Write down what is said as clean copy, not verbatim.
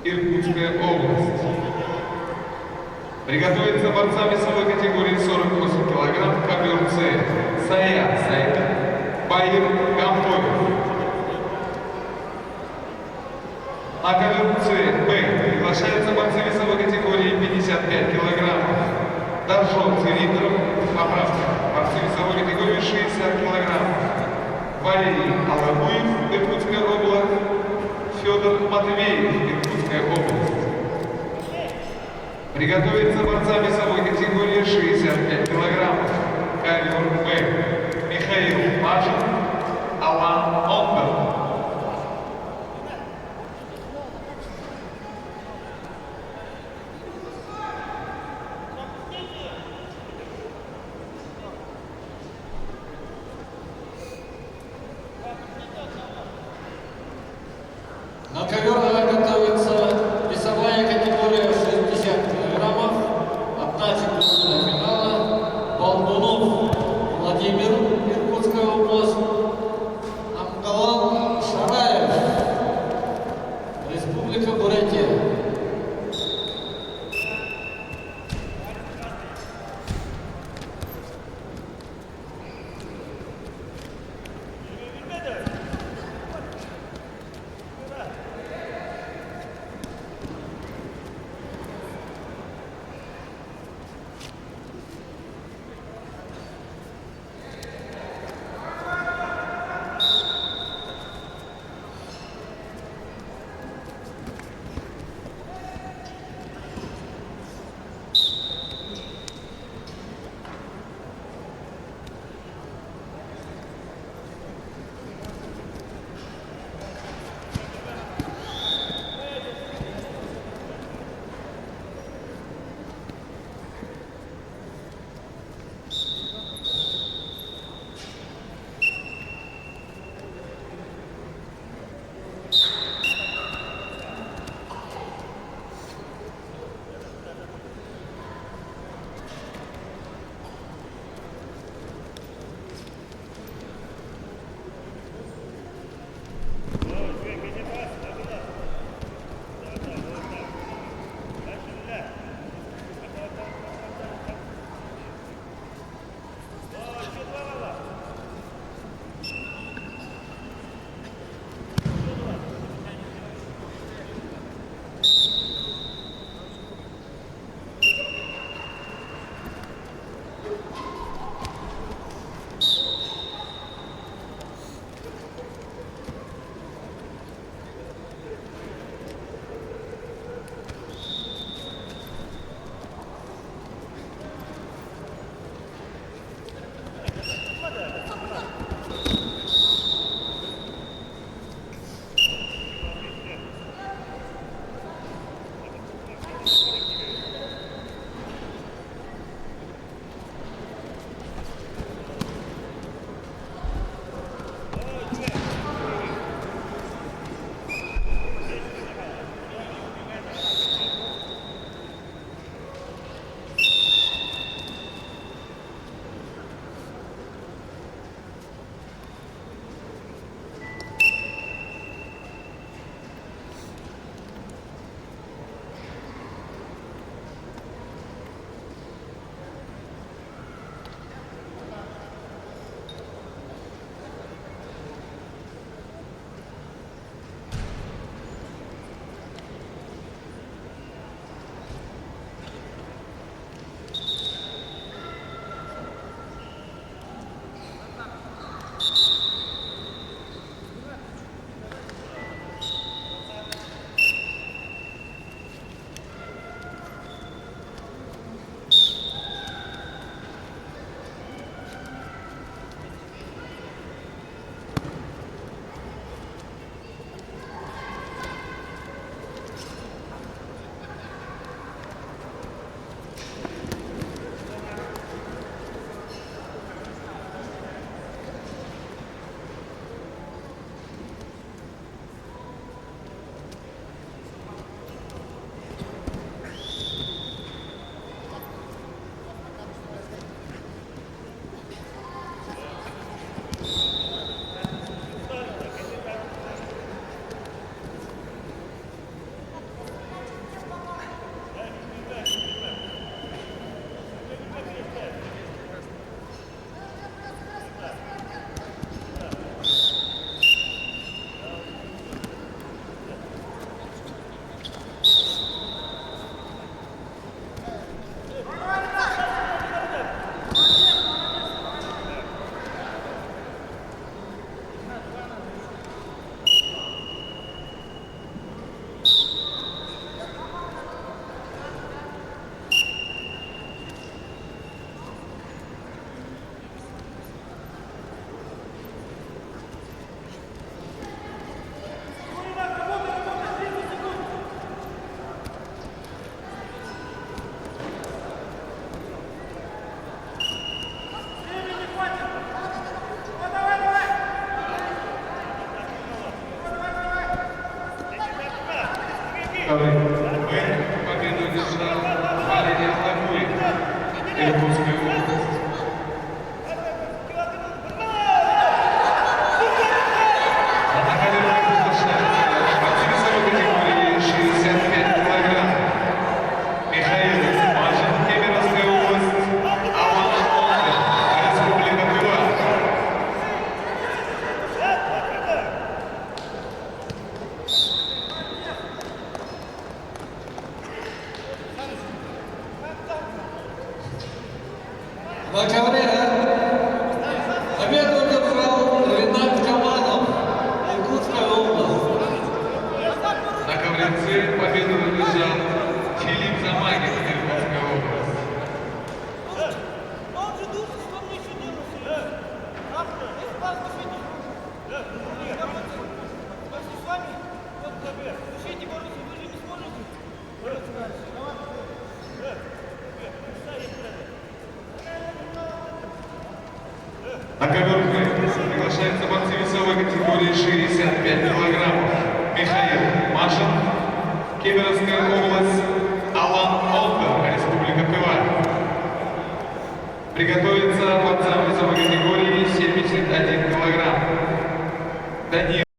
Иркутская область. Приготовиться борцам весовой категории 48 кг ковер С. Сая Сайка, Баир Гампоев. На ковер С Б приглашаются борцы весовой категории 55 кг. Даржон Цилиндров, поправка. Борцы весовой категории 60 кг. Валерий Алабуев, Иркутская область. Федор Матвеев, Иркутская область. Приготовиться борцам весовой категории 65 кг. Ковер Б. Михаил Мажин, Алан Ондер. На ковер готовится весовая категория 60 килограммов. Одна четвертая финала. Болдунов Владимир, Иркутская область. Амгалан Шараев, Республика Бурятия. Ковры. Победу одержал Валерий Аллахуев, Иркутская область. На ковре победу одержал Ренат Каманов, Иркутская область. На ковре С победу одержал Филипп Замагин, Иркутская область. Он же думает, что мне еще делать. Если вас пишите. Пошли с вами. Вот ковер. Пишите, бороться, вы же не сможете. Бороться дальше. На ковер приглашаются борцы весовой категории 65 килограммов. Михаил Машин, Кемеровская область, Алан Олдер, Республика Тыва. Приготовиться борцам весовой категории 71 килограмм. Данил